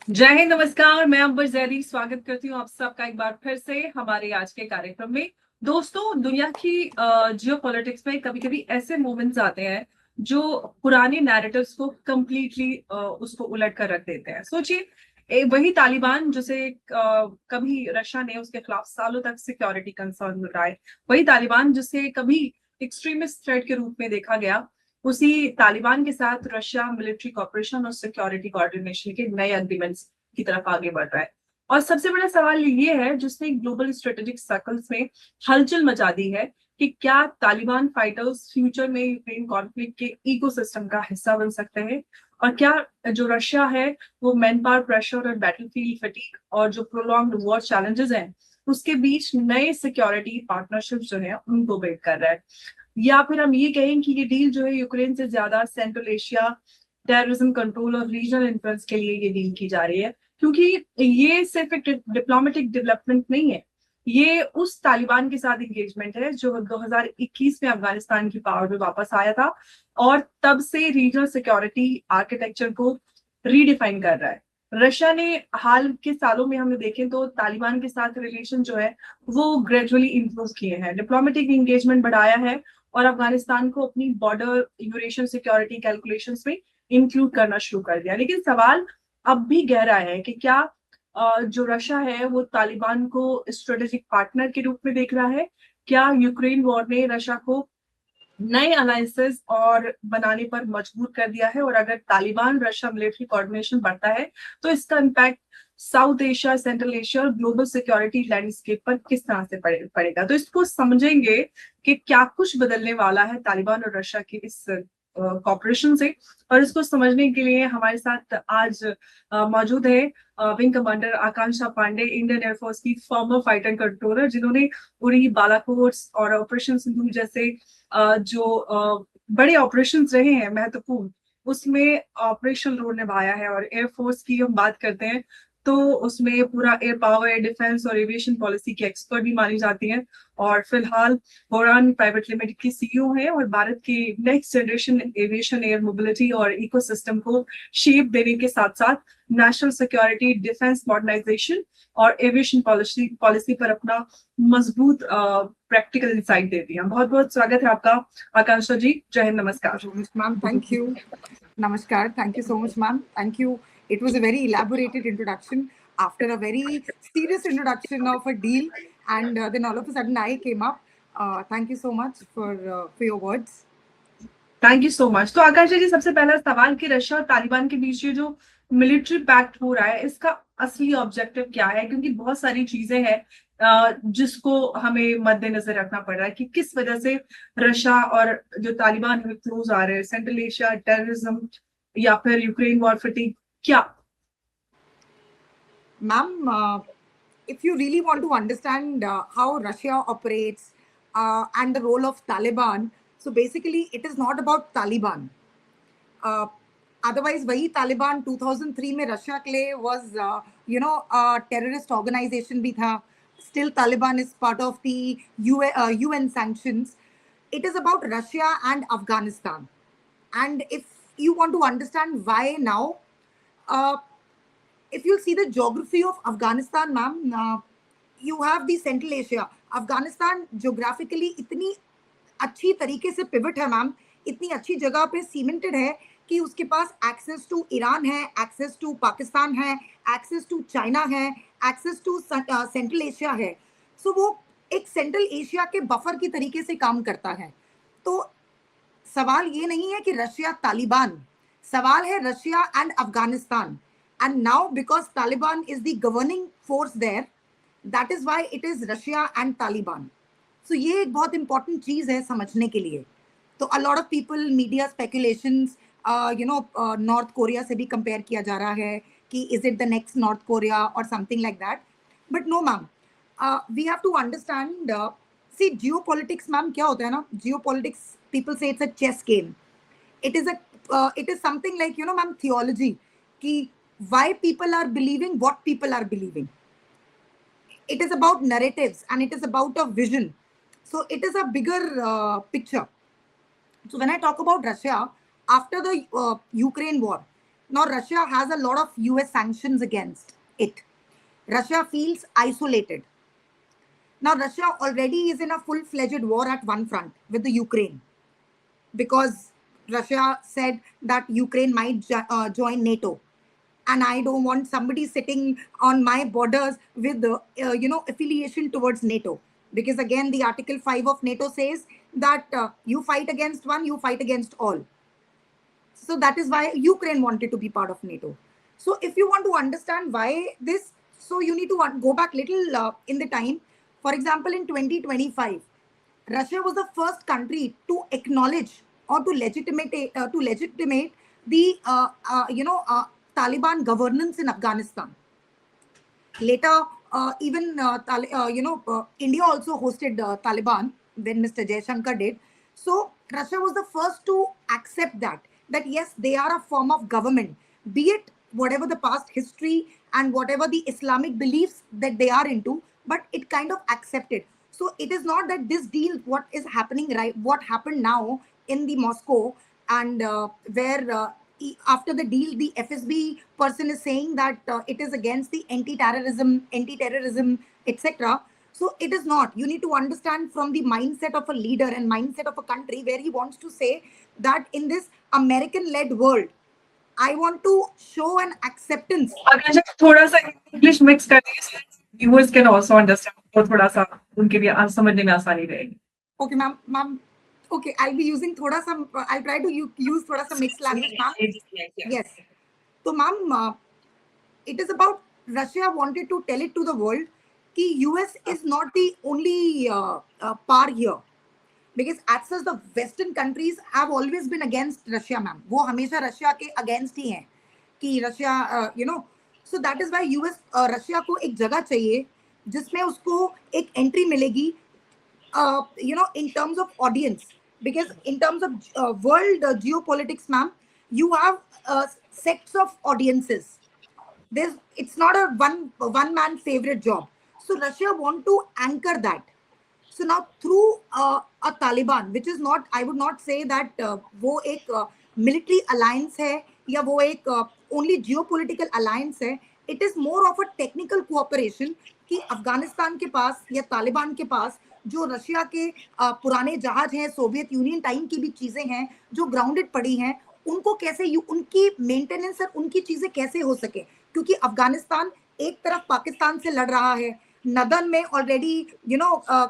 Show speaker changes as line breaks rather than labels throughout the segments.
जय हिंद, नमस्कार। मैं अंबर जैदी स्वागत करती हूँ आप सबका एक बार फिर से हमारे आज के कार्यक्रम में। दोस्तों, दुनिया की जियोपॉलिटिक्स में कभी कभी ऐसे मोमेंट्स आते हैं जो पुराने नैरेटिव्स को कम्प्लीटली उसको उलट कर रख देते हैं। सोचिए, वही तालिबान जिसे कभी रशिया ने उसके खिलाफ सालों तक सिक्योरिटी कंसर्न लगाए, वही तालिबान जिसे कभी एक्सट्रीमिस्ट थ्रेट के रूप में देखा गया, उसी तालिबान के साथ रशिया मिलिट्री कॉपरेशन और सिक्योरिटी कोऑर्डिनेशन के नए एग्रीमेंट्स की तरफ आगे बढ़ रहा है। और सबसे बड़ा सवाल ये है जिसने ग्लोबल स्ट्रेटेजिक सर्कल्स में हलचल मचा दी है कि क्या तालिबान फाइटर्स फ्यूचर में यूक्रेन कॉन्फ्लिक्ट के इकोसिस्टम का हिस्सा बन सकते हैं, और क्या जो रशिया है वो मैन पावर प्रेशर और बैटलफील्ड फटीग और जो प्रोलॉन्ग्ड वॉर चैलेंजेस हैं उसके बीच नए सिक्योरिटी पार्टनरशिप जो है उनको बिल्ड कर रहा है। या फिर हम ये कहें कि ये डील जो है यूक्रेन से ज्यादा सेंट्रल एशिया टेररिज्म कंट्रोल और रीजनल इंफ्लुएंस के लिए ये डील की जा रही है, क्योंकि ये सिर्फ एक डिप्लोमेटिक डेवलपमेंट नहीं है, ये उस तालिबान के साथ एंगेजमेंट है जो 2021 में अफगानिस्तान की पावर में वापस आया था और तब से रीजनल सिक्योरिटी आर्किटेक्चर को रीडिफाइन कर रहा है। रशिया ने हाल के सालों में हमें देखें तो तालिबान के साथ रिलेशन जो है वो ग्रेजुअली इंप्रूव किए हैं, डिप्लोमेटिक एंगेजमेंट बढ़ाया है और अफगानिस्तान को अपनी बॉर्डर यूरेशियन सिक्योरिटी कैलकुलेशंस में इंक्लूड करना शुरू कर दिया। लेकिन सवाल अब भी गहरा है कि क्या जो रशिया है वो तालिबान को स्ट्रेटेजिक पार्टनर के रूप में देख रहा है? क्या यूक्रेन वॉर ने रशिया को नए अलायंसेस और बनाने पर मजबूर कर दिया है, और अगर तालिबान रशिया मिलिट्री कोऑर्डिनेशन बढ़ता है तो इसका impact south Asia, central Asia और ग्लोबल सिक्योरिटी लैंडस्केप पर किस तरह से पड़ेगा? तो इसको समझेंगे कि क्या कुछ बदलने वाला है तालिबान और रशिया की इस कॉपरेशन से। और इसको समझने के लिए हमारे साथ आज मौजूद है विंग कमांडर आकांक्षा पांडे, इंडियन एयरफोर्स की फॉर्मर फाइटर कंट्रोलर, जिन्होंने उरी, बालाकोट और ऑपरेशन सिंदूर जैसे जो बड़े ऑपरेशन रहे हैं महत्वपूर्ण, उसमें ऑपरेशनल रोल निभाया है। और एयरफोर्स की हम बात करते हैं तो उसमें पूरा एयर पावर, एयर डिफेंस और एविएशन पॉलिसी की एक्सपर्ट भी मानी जाती है। और फिलहाल बोरान प्राइवेट लिमिटेड की सीईओ है और भारत की next generation aviation, air mobility और इकोसिस्टम को शेप देने के साथ साथ नेशनल सिक्योरिटी, डिफेंस मॉडर्नाइजेशन और एविएशन पॉलिसी पर अपना मजबूत प्रैक्टिकल इंसाइट देती है। बहुत बहुत स्वागत है आपका आकांक्षा जी। जय हिंद, नमस्कार।
Ma'am, thank you. Namaskar. Thank you so much, ma'am. Thank you. It was a very elaborated introduction after a very serious introduction of a deal, and then all of a sudden I came up. Thank you so much for your words.
Thank you so much. तो आकाश जी, सबसे पहला सवाल कि Russia और तालिबान के बीच ये जो military pact हो रहा है इसका असली ऑब्जेक्टिव क्या है? क्योंकि बहुत सारी चीजें हैं जिसको हमें मद्देनजर रखना पड़ रहा है कि किस वजह से रशिया और जो तालिबान है क्लोज आ रहे हैं, सेंट्रल एशिया, टेररिज्म या फिर यूक्रेन वॉर फटीग, क्या?
Ma'am, if you really want to understand how Russia operates and the role of Taliban, so basically it is not about Taliban. Otherwise, वही तालिबान 2003 में रशिया के लिए was terrorist organization भी था. Still, Taliban is part of the UN sanctions. It is about Russia and Afghanistan. And if you want to understand why now, if you see the geography of Afghanistan, ma'am, you have the Central Asia. Afghanistan geographically इतनी अच्छी तरीके से pivot है ma'am, इतनी अच्छी जगह पे cemented है कि उसके पास एक्सेस टू ईरान है, एक्सेस टू पाकिस्तान है, एक्सेस टू चाइना है, एक्सेस टू सेंट्रल एशिया है। सो वो एक सेंट्रल एशिया के बफर की तरीके से काम करता है। तो सवाल ये नहीं है कि रशिया तालिबान, सवाल है Russia and Afghanistan. And now because Taliban is the governing force there, that is why it is Russia and Taliban. So ये एक बहुत इंपॉर्टेंट चीज है समझने के लिए। तो a lot of people, media speculations, north Korea से भी कंपेयर किया जा रहा है कि is it the next north Korea और something like that, but no ma'am, we have to understand. See geopolitics ma'am क्या होता है ना, जियोपॉलिटिक्स पीपल से it's a chess game. It is something like ma'am theology, कि why people are believing what people are believing. It is about narratives and it is about a vision. So it is a bigger picture. So when I talk about Russia, after the Ukraine war, Now, Russia has a lot of US sanctions against it. Russia feels isolated. Now, Russia already is in a full-fledged war at one front with the Ukraine, because Russia said that Ukraine might join NATO. And I don't want somebody sitting on my borders with the affiliation towards NATO, because again the Article 5 of NATO says that you fight against one, you fight against all. So that is why Ukraine wanted to be part of NATO. So if you want to understand why this, so you need to go back little in the time. For example, in 2025, Russia was the first country to acknowledge or to legitimate the Taliban governance in Afghanistan. Later, India also hosted Taliban when Mr. Jaishankar did. So Russia was the first to accept that yes, they are a form of government, be it whatever the past history and whatever the Islamic beliefs that they are into, but it kind of accepted. So it is not that this deal, what is happening, right, what happened now in the Moscow, and where after the deal, the FSB person is saying that it is against the anti-terrorism, etc. So it is not. You need to understand from the mindset of a leader and mindset of a country, where he wants to say that in this American-led world, I want to show an acceptance.
अगर थोड़ा सा English mix कर दीजिए, viewers can also understand, और थोड़ा सा उनके लिए समझने में आसानी रहेगी.
Okay, ma'am. Okay, I'll be using thoda sa, I'll try to use thoda sa mixed language, ma'am. Yes. So, ma'am, it is about Russia wanted to tell it to the world that US is not the only power here. Because as such, the Western countries have always been against Russia, ma'am. वो हमेशा Russia के against ही हैं कि Russia, so that is why US Russia को एक जगह चाहिए जिसमें उसको एक entry मिलेगी, in terms of audience. Because in terms of world geopolitics, ma'am, you have sects of audiences. It's not a one man favorite job. So Russia want to anchor that. So now through a Taliban, which is not, I would not say that वो एक military alliance है या वो एक only geopolitical alliance है. It is more of a technical cooperation कि अफगानिस्तान के पास या तालिबान के पास जो रशिया के पुराने जहाज हैं, सोवियत यूनियन टाइम की भी चीजें हैं जो ग्राउंडेड पड़ी हैं, उनको कैसे उनकी मेंटेनेंस और उनकी चीजें कैसे हो सके, क्योंकि अफगानिस्तान एक तरफ पाकिस्तान से लड़ रहा है, नदन में already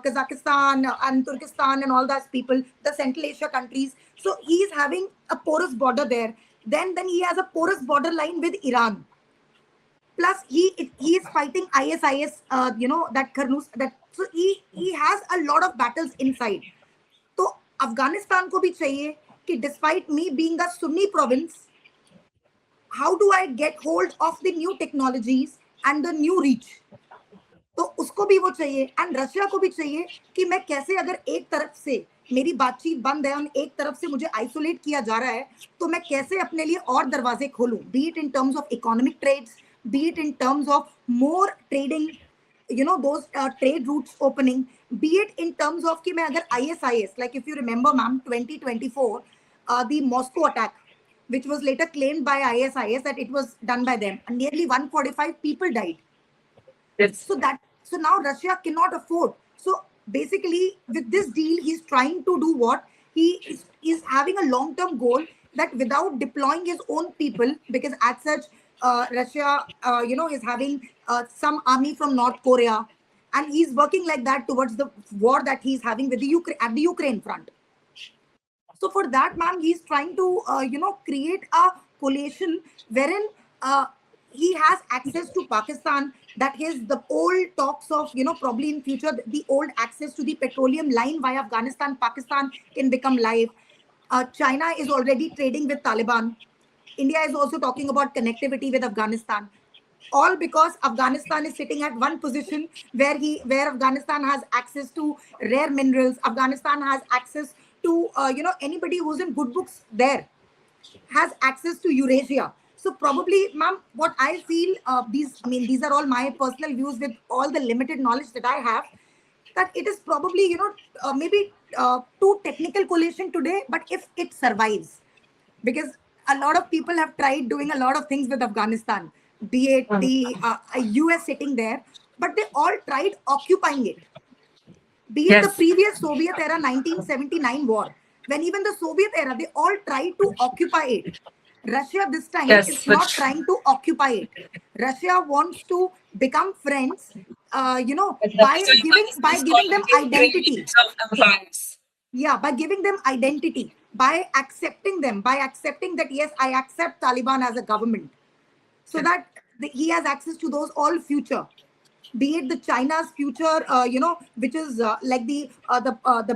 Kazakhstan and Turkestan and all those people, the Central Asia countries, so he is having a porous border there. Then he has a porous border line with Iran. Plus he is fighting ISIS, that Karnous, that, so he has a lot of battles inside. So Afghanistan को भी चाहिए कि despite me being a Sunni province, how do I get hold of the new technologies and the new reach? तो उसको भी वो चाहिए, and Russia को भी चाहिए कि मैं कैसे, अगर एक तरफ से मेरी बातचीत बंद है और एक तरफ से मुझे आइसोलेट किया जा रहा है, तो मैं कैसे अपने लिए और दरवाजे खोलूं, be it in terms of economic trades, be it in terms of more trading, those trade routes opening, be it in terms of कि मैं अगर ISIS, like if you remember ma'am, 2024 the Moscow attack, which was later claimed by ISIS that it was done by them, and nearly 145 people died.
Yes.
So now Russia cannot afford. So basically with this deal, he's trying to do what? He is having a long-term goal that without deploying his own people, because as such, Russia, is having some army from North Korea, and he's working like that towards the war that he's having with the Ukraine front. So for that, ma'am, he's trying to, create a coalition wherein he has access to Pakistan. That is the old talks of, probably in future, the old access to the petroleum line via Afghanistan, Pakistan can become live. China is already trading with Taliban. India is also talking about connectivity with Afghanistan. All because Afghanistan is sitting at one position where Afghanistan has access to rare minerals. Afghanistan has access to, anybody who's in good books there has access to Eurasia. So probably, ma'am, what I feel, these are all my personal views with all the limited knowledge that I have, that it is probably, maybe too technical coalition today, but if it survives, because a lot of people have tried doing a lot of things with Afghanistan, be it the US sitting there, but they all tried occupying it. Be it the
Yes.
previous Soviet era 1979 war, when even the Soviet era, they all tried to occupy it. Russia this time is
Yes,
not
which
trying to occupy it. Russia wants to become friends,
exactly. So
by
it's called
giving them identity.
gradients of empires.
Yeah, by giving them identity, by accepting them, by accepting that yes, I accept Taliban as a government, so that he has access to those all future, be it the China's future, which is like the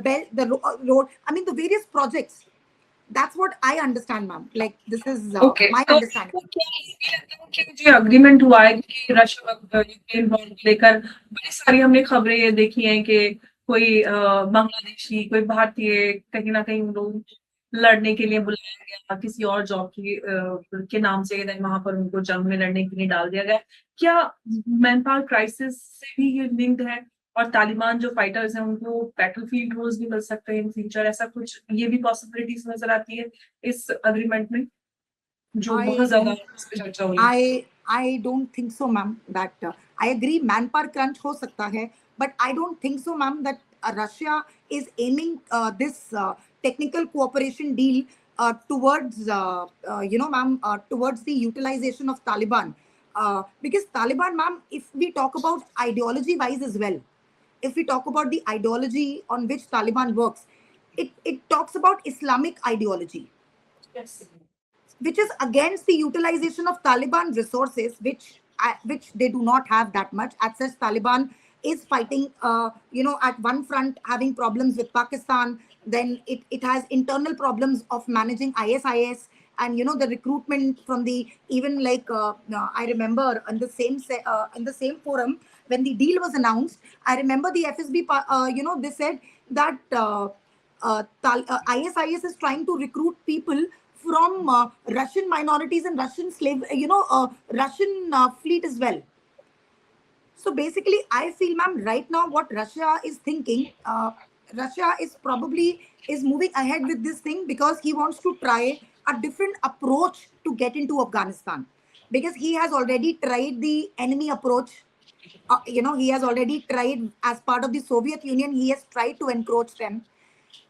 belt, the road. I mean, the various projects. That's what I understand, ma'am. Like this is
okay
my
तो
understanding.
कि जो agreement हुआ है कि Russia Ukraine war को लेकर बड़ी सारी हमने खबरें ये देखी हैं कि कोई बांग्लादेशी कोई भारतीय कहीं ना कहीं उन लोगों को लड़ने के लिए बुलाया गया किसी और जॉब की के नाम से देन वहां पर उनको जंग में लड़ने के लिए डाल दिया गया क्या मैन पावर क्राइसिस से भी ये लिंक्ड है और तालिबान जो फाइटर्स हैं उनको बैटलफील्ड रोल्स भी मिल सकते हैं इन फ्यूचर ऐसा कुछ ये भी पॉसिबिलिटीज नजर आती है इस अग्रीमेंट में जो बहुत
I
ज्यादा
don't
इस पे चर्चा हो रही है
I don't think so, ma'am. That I agree, manpower crunch हो सकता है, but I don't think so, ma'am, that Russia is aiming this technical cooperation deal towards, ma'am, towards the utilization of Taliban. Because Taliban, ma'am, if we talk about ideology-wise as well, if we talk about the ideology on which Taliban works, it talks about Islamic ideology,
Yes.
which is against the utilization of Taliban resources, which they do not have that much. As such, Taliban is fighting, at one front having problems with Pakistan. Then it has internal problems of managing ISIS, and the recruitment from the even like I remember in the same forum when the deal was announced. I remember the FSB, they said that ISIS is trying to recruit people from Russian minorities and Russian Russian fleet as well. So basically, I feel, ma'am, right now what Russia is thinking, Russia is moving ahead with this thing because he wants to try a different approach to get into Afghanistan, because he has already tried the enemy approach. He has already tried as part of the Soviet Union. He has tried to encroach them.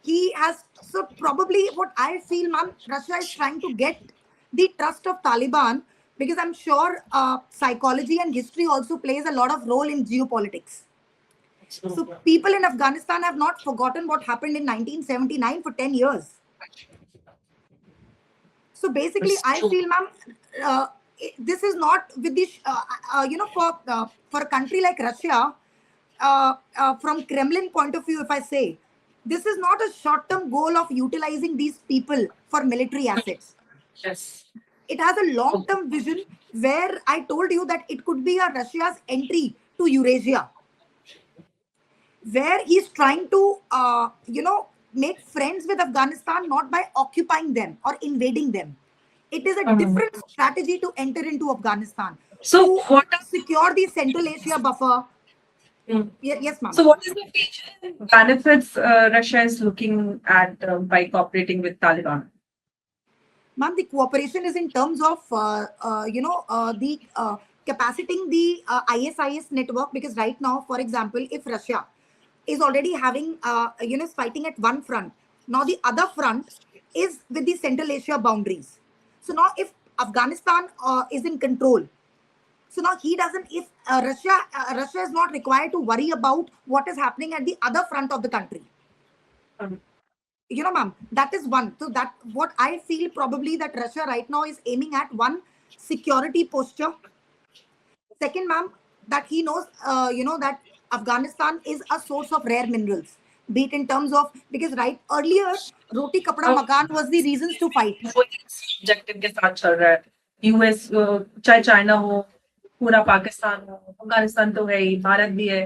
He has, so probably what I feel, ma'am, Russia is trying to get the trust of Taliban, because I'm sure psychology and history also plays a lot of role in geopolitics. So people in Afghanistan have not forgotten what happened in 1979 for 10 years. So basically, I feel, ma'am, this is not with the, for a country like Russia, from Kremlin point of view, if I say, this is not a short-term goal of utilizing these people for military assets.
Yes.
It has a long-term vision where I told you that it could be a Russia's entry to Eurasia, where he's trying to, make friends with Afghanistan, not by occupying them or invading them. It is a different strategy to enter into Afghanistan.
So
to
what are
secure the Central Asia buffer. Yes, ma'am.
so what is the feature benefits Russia is looking at by cooperating with Taliban?
Ma'am, the cooperation is in terms of, the capaciting the ISIS network, because right now, for example, if Russia is already having, is fighting at one front, now the other front is with the Central Asia boundaries. So now if Afghanistan is in control, so now he doesn't, if Russia is not required to worry about what is happening at the other front of the country. Ma'am, that is one. So that what I feel probably that Russia right now is aiming at: one, security posture. Second, ma'am, that he knows, that Afghanistan is a source of rare minerals, be it in terms of, because right earlier, roti kapda makan was the reasons to fight.
Objective के साथ चल रहा है US चाहे China हो पूरा पाकिस्तान हो अफगानिस्तान तो है ही भारत भी है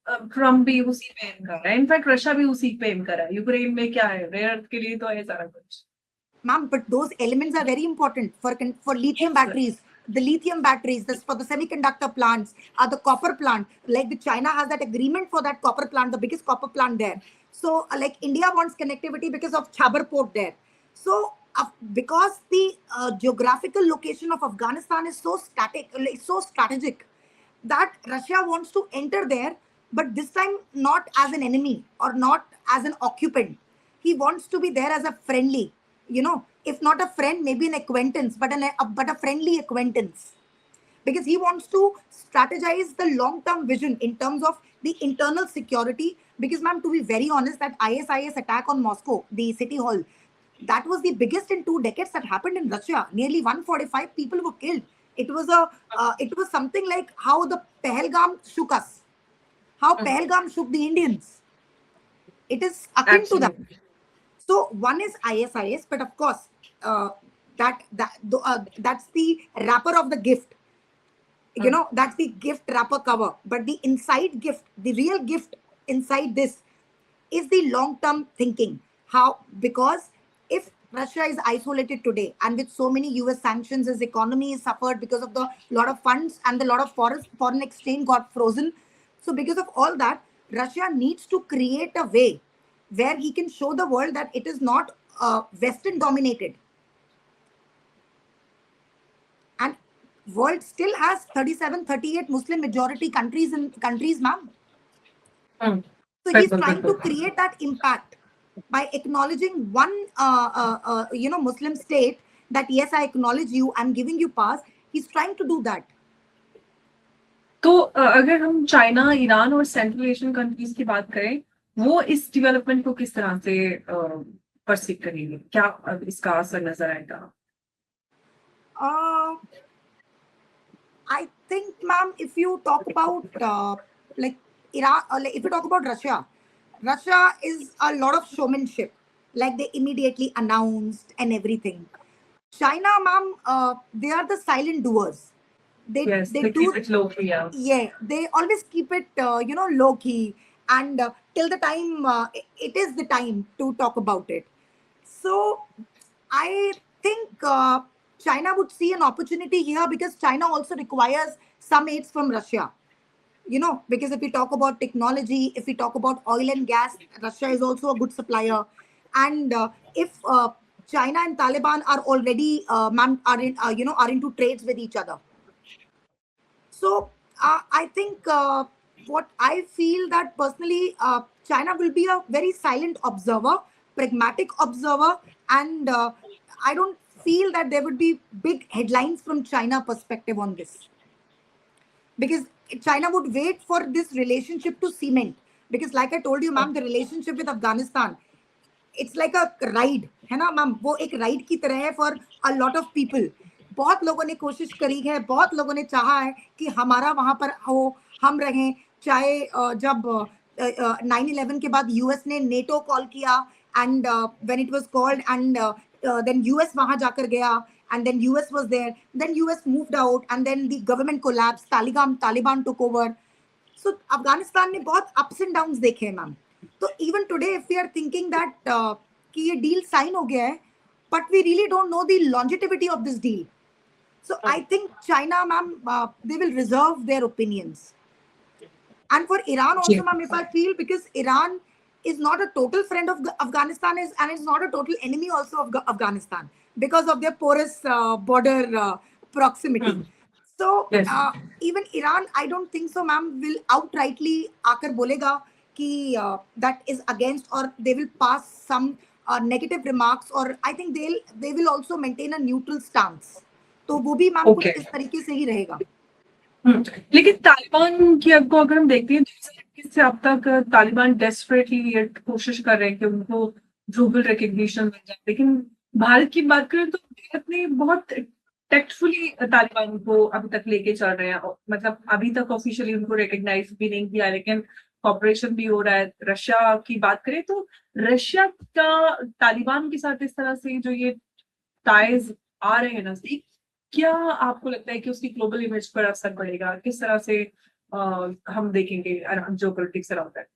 ट्रम्प भी उसी पे एम कर रहा है इनफैक्ट रशिया भी उसी पे एम कर रहा है यूक्रेन में क्या है रेयर अर्थ के लिए तो है सारा कुछ
Ma'am, but those elements are very important for lithium batteries. The lithium batteries, for the semiconductor plants, the copper plant. Like the China has that agreement for that copper plant, the biggest copper plant there. So like India wants connectivity because of Chabar port there. So because the geographical location of Afghanistan is so static, like, so strategic, that Russia wants to enter there, but this time not as an enemy or not as an occupant. He wants to be there as a friendly, if not a friend, maybe an acquaintance, but a friendly acquaintance, because he wants to strategize the long term vision in terms of the internal security. Because, ma'am, to be very honest, that ISIS attack on Moscow, the city hall, that was the biggest in 2 decades that happened in Russia. Nearly 145 people were killed. It was something like how the Pahalgam shook us, how Pahalgam shook the Indians. It is akin to that.
Absolutely.
So one is ISIS, but of course, that's the wrapper of the gift. That's the gift wrapper cover. But the inside gift, the real gift inside this, is the long term thinking. How? Because if Russia is isolated today, and with so many US sanctions, his economy is suffered because of the lot of funds, and the lot of foreign exchange got frozen. So because of all that, Russia needs to create a way where he can show the world that it is not Western dominated. And world still has 37, 38 Muslim majority countries, ma'am.
Hmm.
So he's trying to create that impact by acknowledging one Muslim state, that yes, I acknowledge you, I'm giving you pass. He's trying to do that.
तो अगर हम China, Iran और central Asian countries की बात करें, वो इस development को किस तरह से परसीव करेंगे? क्या इसका असर नजर आएगा?
I think, ma'am, if you talk about like Iran, if you talk about Russia, Russia is a lot of showmanship. Like, they immediately announced and everything. China, ma'am, they are the silent doers.
Yes,
they
they
do
keep it low key.
Yeah, they always keep it low key, and till the time it is the time to talk about it. So I think China would see an opportunity here, because China also requires some aids from Russia. Because if we talk about technology, if we talk about oil and gas, Russia is also a good supplier. And if China and Taliban are already are into trades with each other. So I think what I feel, that personally, China will be a very silent observer, pragmatic observer, and I don't feel that there would be big headlines from China perspective on this, because China would wait for this relationship to cement. Because, like I told you, ma'am, the relationship with Afghanistan, it's like a ride, है ना ma'am? वो एक ride की तरह है for a lot of people. बहुत लोगों ने कोशिश करी है, बहुत लोगों ने चाहा है कि हमारा वहां पर हो, हम रहें. चाहे जब 9/11 के बाद यूएस ने नेटो कॉल किया, and when it was called, and then US वहां जाकर गया, and then US was there, then US moved out, and then the government collapsed, Taliban took over. So Afghanistan ने बहुत ups and downs देखे हैं, ma'am. So even today, if we are thinking that कि ये deal sign हो गया है, but we really don't know the longevity of this deal. So I think China, ma'am, they will reserve their opinions. And for Iran also, ma'am, if I feel, because Iran is not a total friend of Afghanistan, and it's not a total enemy also of Afghanistan, because of their porous border proximity. So
Yes.
even Iran, I don't think so, ma'am, will outrightly आकर बोलेगा कि that is against, or they will pass some negative remarks, or I think they will also maintain a neutral stance. तो वो भी ma'am कुछ इस तरीके से ही रहेगा.
लेकिन तालिबान की को अगर हम देखते हैं, 2021 से अब तक तालिबान डेस्परेटली ये कोशिश कर रहे हैं कि उनको ग्लोबल रिकग्निशन मिल जाए. लेकिन भारत की बात करें तो भारत ने बहुत टेक्टफुली तालिबान को अभी तक लेके चल रहे हैं. मतलब अभी तक ऑफिशियली उनको रिकग्नाइज भी नहीं किया, लेकिन कॉपरेशन भी हो रहा है. रशिया की बात करें तो रशिया का तालिबान के साथ इस तरह से जो ये टाइज आ रहे हैं नजदीक, क्या आपको लगता है कि उसकी ग्लोबल इमेज पर असर पड़ेगा? किस तरह से हम देखेंगे जो politics around that?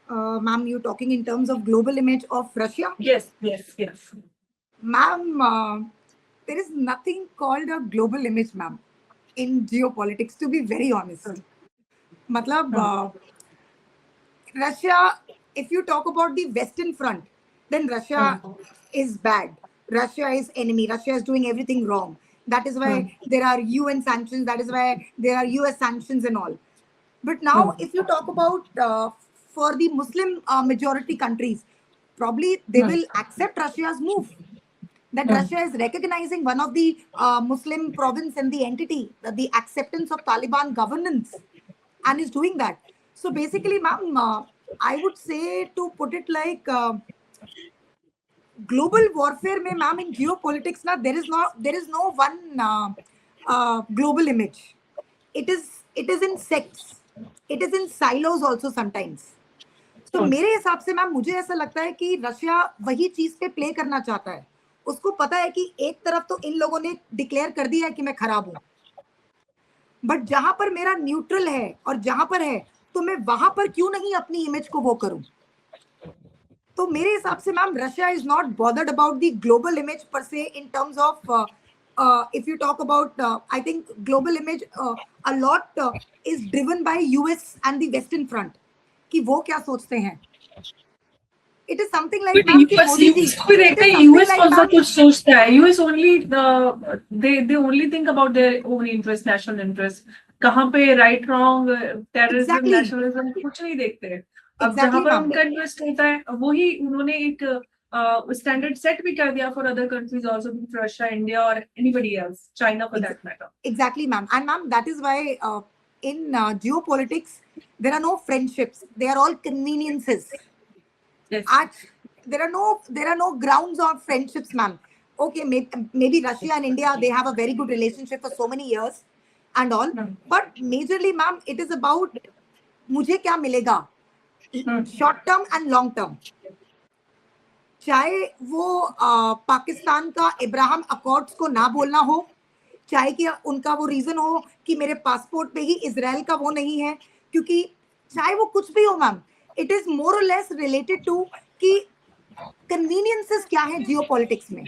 Ma'am, you talking in terms of global image of Russia?
Yes.
Ma'am, there is nothing called a global image, ma'am, in geopolitics, to be very honest. Matlab, Russia, if you talk about the Western front, then Russia is bad. Russia is enemy, Russia is doing everything wrong. That is why there are UN sanctions, that is why there are US sanctions and all. But now, if you talk about for the Muslim majority countries, probably they will accept Russia's move. That Russia is recognizing one of the Muslim province and the entity, the acceptance of Taliban governance, and is doing that. So basically, ma'am, I would say, to put it like, global warfare mein, ma'am, in geopolitics na, there is no one global image. It is in sects, it is in silos also sometimes. तो मेरे हिसाब से ma'am मुझे ऐसा लगता है कि Russia वही चीज पे प्ले करना चाहता है. उसको पता है कि एक तरफ तो इन लोगों ने डिक्लेयर कर दिया है कि मैं खराब हूं, बट जहां पर मेरा न्यूट्रल है और जहां पर है तो मैं वहां पर क्यों नहीं अपनी इमेज को वो करूं. तो मेरे हिसाब से ma'am Russia is not bothered about the global image पर से इन terms of if you talk about I think global image a lot is driven by US and the Western front कि वो क्या सोचते हैं. It is something like
US को देखते हैं, US कौन सा कुछ सोचता है. US only they only think about their own interest, national interest. कहाँ पे right wrong, terrorism, nationalism कुछ नहीं देखते. अब जहाँ पर उनका इंटरेस्ट होता है वही उन्होंने एक स्टैंडर्ड सेट भी कर दिया for other countries also, Russia, India or anybody else, China for that matter.
Exactly, ma'am. And ma'am, that is why in geopolitics there are no friendships, they are all conveniences. Yes. There are no grounds of friendships, ma'am. Okay, maybe Russia and India, they have a very good relationship for so many years and all, but majorly, ma'am, it is about मुझे क्या मिलेगा, short term and long term. चाहे वो पाकिस्तान का Ibrahim accords को ना बोलना हो, चाहे कि उनका वो रीजन हो कि मेरे पासपोर्ट पे ही इजराइल का वो नहीं है, क्योंकि चाहे वो कुछ भी हो मैम, इट इज मोर और लेस रिलेटेड टू कि कन्वीनियंसेस क्या है जियोपॉलिटिक्स में.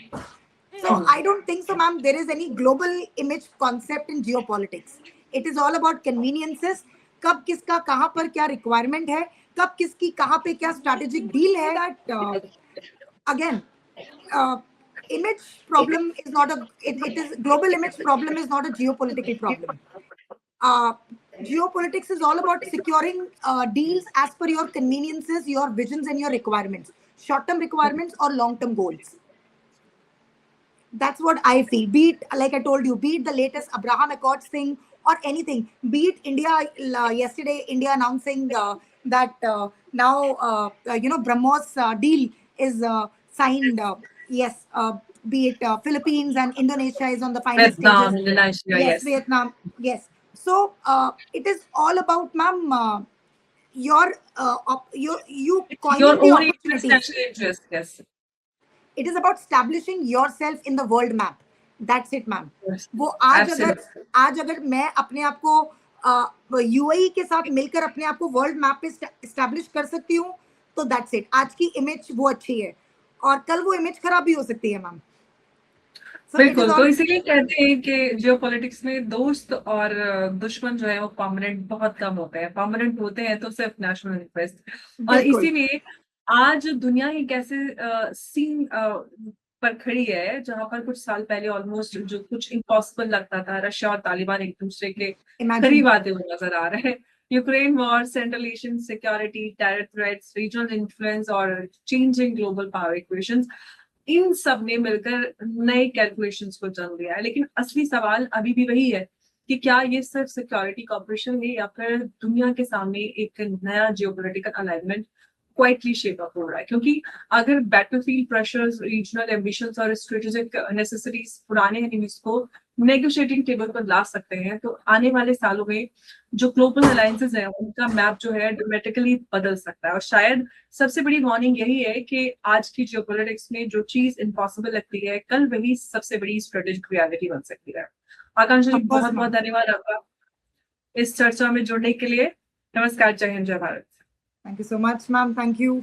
So I don't think so ma'am there is any global image concept in geopolitics. It is all about conveniences. कब किसका कहाँ पर क्या रिक्वायरमेंट है, कब किसकी कहाँ पे क्या स्ट्रैटेजिक डील है. That again, image problem is not it is global image problem is not a geopolitical problem. Geopolitics is all about securing deals as per your conveniences, your visions and your requirements, short term requirements or long term goals. That's what I feel. Be it, like I told you, be it the latest Abraham Accords thing or anything, be it India yesterday, India announcing that now BrahMos deal is signed. Yes, be it Philippines and Indonesia is on the final
Vietnam,
stages.
Indonesia, yes.
Vietnam, yes. So it is all about, ma'am, you coining
your
the
own
opportunities.
interest, yes.
It is about establishing yourself in the world map. That's it, ma'am.
Yes.
वो आज अगर मैं अपने आप को UAE के साथ मिलकर अपने आप को वर्ल्ड मैप पे एस्टैब्लिश कर सकती हूँ, तो दैट्स इट. आज की इमेज वो अच्छी है और कल वो इमेज खराब भी हो सकती है मैम.
बिल्कुल. तो इसीलिए कहते हैं कि जियोपॉलिटिक्स में दोस्त और दुश्मन जो है वो परमानेंट बहुत कम होते हैं. परमानेंट होते हैं तो सिर्फ नेशनल इंटरेस्ट. और इसीलिए आज दुनिया एक ऐसे सीन पर खड़ी है जहां पर कुछ साल पहले ऑलमोस्ट जो कुछ इम्पॉसिबल लगता था, रशिया और तालिबान एक दूसरे के करीब आते हुए नजर आ रहे हैं. Ukraine war, central Asian security, terror threats, regional influence और चेंजिंग ग्लोबल पावर इक्वेशंस, इन सब ने मिलकर नए कैलकुलेशंस को जन्म दिया है. लेकिन असली सवाल अभी भी वही है कि क्या ये सिर्फ सिक्योरिटी कॉपरेशन है या फिर दुनिया के सामने एक नया geopolitical alignment quietly shape up हो रहा है. क्योंकि अगर बैटलफील्ड प्रेशर्स, रीजनल एम्बिशंस और स्ट्रेटेजिक नेसेसिटीज पुराने एनिमीज को नेगोशिएटिंग टेबल पर ला सकते हैं, तो आने वाले सालों में जो ग्लोबल अलायंसेस हैं उनका मैप जो है ड्रामेटिकली बदल सकता है. और शायद सबसे बड़ी वार्निंग यही है कि आज की जियोपॉलिटिक्स में जो चीज इम्पॉसिबल लगती है, कल वही सबसे बड़ी स्ट्रेटेजिक रियलिटी बन सकती है. आकांक्षा जी, बहुत बहुत धन्यवाद आपका इस चर्चा में जुड़ने के लिए. नमस्कार. जय हिंद, जय Bharat.
Thank you so much, ma'am. Thank you.